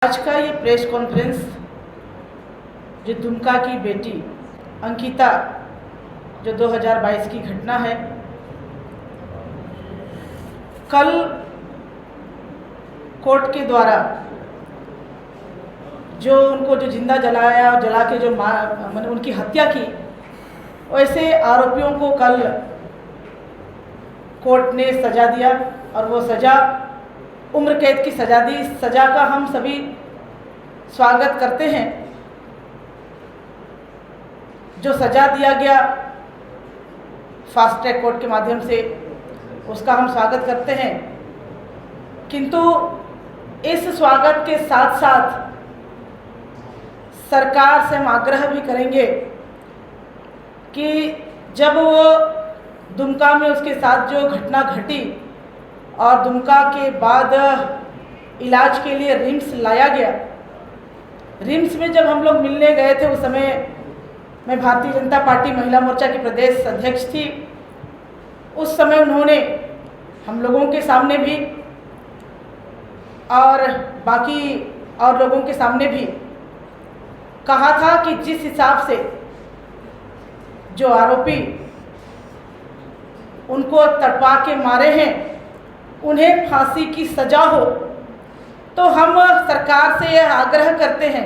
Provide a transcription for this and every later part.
आज का ये प्रेस कॉन्फ्रेंस जो दुमका की बेटी अंकिता जो 2022 की घटना है, कल कोर्ट के द्वारा जो उनको जो जिंदा जलाया और जला के जो मैंने उनकी हत्या की, वैसे आरोपियों को कल कोर्ट ने सज़ा दिया और वो सज़ा उम्र कैद की सज़ा दी। इस सज़ा का हम सभी स्वागत करते हैं। जो सज़ा दिया गया फास्ट ट्रैक कोर्ट के माध्यम से, उसका हम स्वागत करते हैं, किंतु इस स्वागत के साथ साथ सरकार से हम आग्रह भी करेंगे कि जब वो दुमका में उसके साथ जो घटना घटी और दुमका के बाद इलाज के लिए रिम्स लाया गया, रिम्स में जब हम लोग मिलने गए थे, उस समय मैं भारतीय जनता पार्टी महिला मोर्चा की प्रदेश अध्यक्ष थी। उस समय उन्होंने हम लोगों के सामने भी और बाकी और लोगों के सामने भी कहा था कि जिस हिसाब से जो आरोपी उनको तड़पा के मारे हैं, उन्हें फांसी की सज़ा हो। तो हम सरकार से यह आग्रह करते हैं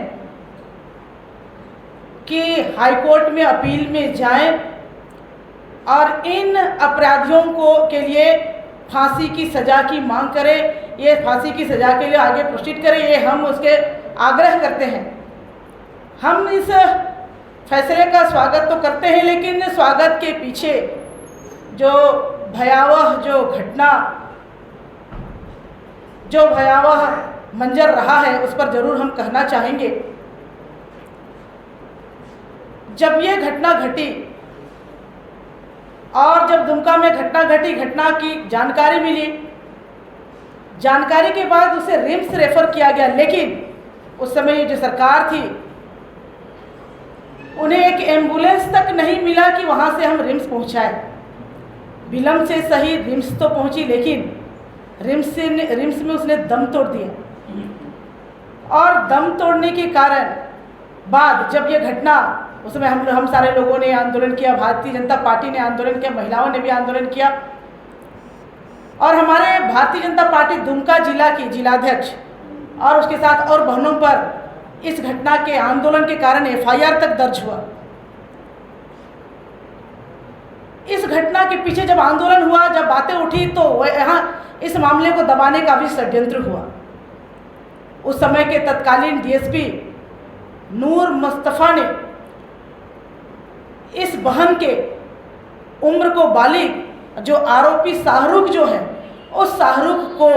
कि हाईकोर्ट में अपील में जाएं और इन अपराधियों को के लिए फांसी की सज़ा की मांग करें। ये फांसी की सज़ा के लिए आगे प्रोसीड करें, ये हम उसके आग्रह करते हैं। हम इस फैसले का स्वागत तो करते हैं, लेकिन स्वागत के पीछे जो भयावह मंजर रहा है, उस पर ज़रूर हम कहना चाहेंगे। जब ये घटना घटी और जब दुमका में घटना घटी, घटना की जानकारी मिली, जानकारी के बाद उसे रिम्स रेफर किया गया, लेकिन उस समय ये जो सरकार थी, उन्हें एक एम्बुलेंस तक नहीं मिला कि वहाँ से हम रिम्स पहुँचाए। विलम्ब से सही रिम्स तो पहुँची, लेकिन रिम्स में उसने दम तोड़ दिया और दम तोड़ने के कारण बाद जब ये घटना, उसमें हम सारे लोगों ने आंदोलन किया, भारतीय जनता पार्टी ने आंदोलन किया, महिलाओं ने भी आंदोलन किया और हमारे भारतीय जनता पार्टी दुमका जिला की जिलाध्यक्ष और उसके साथ और बहनों पर इस घटना के आंदोलन के कारण FIR तक दर्ज हुआ। इस घटना के पीछे जब आंदोलन हुआ, जब बातें उठी, तो यहाँ इस मामले को दबाने का भी षड्यंत्र हुआ। उस समय के तत्कालीन DSP नूर मुस्तफ़ा ने इस बहन के उम्र को बालिग, जो आरोपी शाहरुख जो है, उस शाहरुख को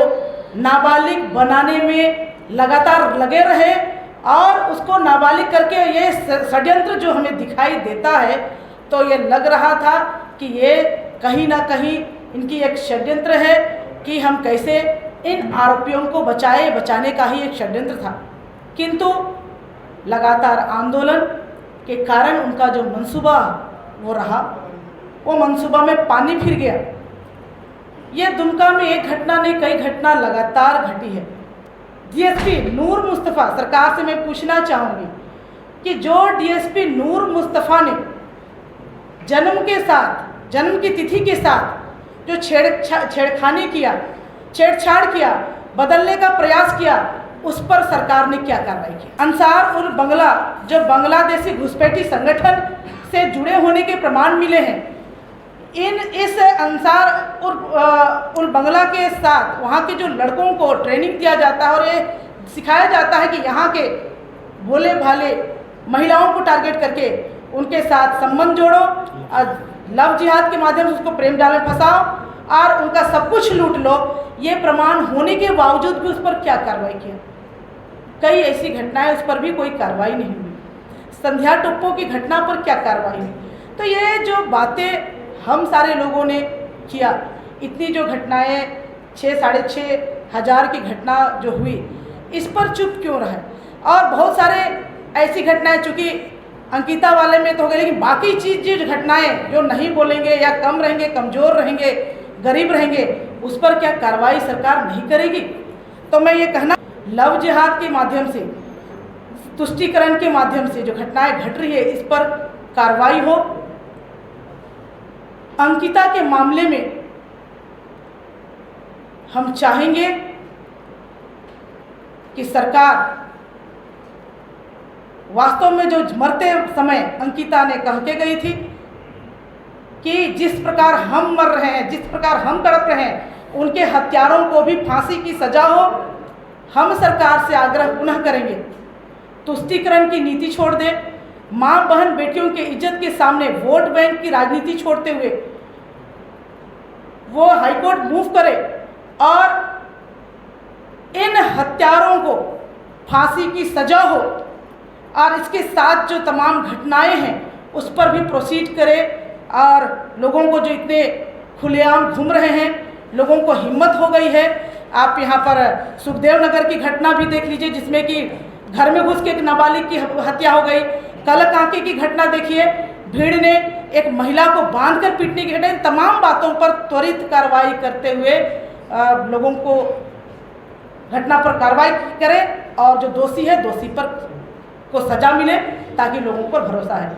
नाबालिग बनाने में लगातार लगे रहे और उसको नाबालिग करके ये षड्यंत्र जो हमें दिखाई देता है, तो ये लग रहा था कि ये कहीं ना कहीं इनकी एक षड्यंत्र है कि हम कैसे इन आरोपियों को बचाने का ही एक षड्यंत्र था। किंतु लगातार आंदोलन के कारण उनका जो मंसूबा वो रहा, वो मंसूबा में पानी फिर गया। ये दुमका में एक घटना नहीं, कई घटना लगातार घटी है। DSP नूर मुस्तफ़ा, सरकार से मैं पूछना चाहूँगी कि जो DSP नूर मुस्तफ़ा ने जन्म की तिथि के साथ जो छेड़छाड़ किया, बदलने का प्रयास किया, उस पर सरकार ने क्या कार्रवाई की? अंसार उल बंगला, जो बांग्लादेशी घुसपैठी संगठन से जुड़े होने के प्रमाण मिले हैं, इस अंसार उल बंगला के साथ वहाँ के जो लड़कों को ट्रेनिंग दिया जाता है और ये सिखाया जाता है कि यहाँ के भोले भाले महिलाओं को टारगेट करके उनके साथ संबंध जोड़ो, लव जिहाद के माध्यम से उसको प्रेम जाल में फंसाओ और उनका सब कुछ लूट लो। ये प्रमाण होने के बावजूद भी उस पर क्या कार्रवाई किया? कई ऐसी घटनाएं, उस पर भी कोई कार्रवाई नहीं हुई। संध्या टोप्पो की घटना पर क्या कार्रवाई हुई? तो ये जो बातें हम सारे लोगों ने किया, इतनी जो घटनाएं 6-6.5 हज़ार की घटना जो हुई, इस पर चुप क्यों रहे? और बहुत सारे ऐसी घटनाएं, चूँकि अंकिता वाले में तो हो गए, लेकिन बाकी चीज़ घटनाएं जो नहीं बोलेंगे या कम रहेंगे, कमज़ोर रहेंगे, गरीब रहेंगे, उस पर क्या कार्रवाई सरकार नहीं करेगी? तो मैं ये कहना, लव जिहाद के माध्यम से, तुष्टीकरण के माध्यम से जो घटनाएं घट रही है इस पर कार्रवाई हो। अंकिता के मामले में हम चाहेंगे कि सरकार वास्तव में जो मरते समय अंकिता ने कह के गई थी कि जिस प्रकार हम मर रहे हैं, जिस प्रकार हम तड़प रहे हैं, उनके हत्यारों को भी फांसी की सजा हो। हम सरकार से आग्रह पुनः करेंगे, तुष्टीकरण की नीति छोड़ दे, मां बहन बेटियों की इज्जत के सामने वोट बैंक की राजनीति छोड़ते हुए वो हाईकोर्ट मूव करे और इन हत्यारों को फांसी की सजा हो और इसके साथ जो तमाम घटनाएं हैं उस पर भी प्रोसीड करे। और लोगों को जो इतने खुलेआम घूम रहे हैं, लोगों को हिम्मत हो गई है। आप यहाँ पर सुखदेव नगर की घटना भी देख लीजिए जिसमें कि घर में घुस के एक नाबालिग की हत्या हो गई। कलकांके की घटना देखिए, भीड़ ने एक महिला को बांधकर पीटने की घटना। इन तमाम बातों पर त्वरित कार्रवाई करते हुए लोगों को घटना पर कार्रवाई करें और जो दोषी है दोषी पर को सजा मिले ताकि लोगों पर भरोसा है।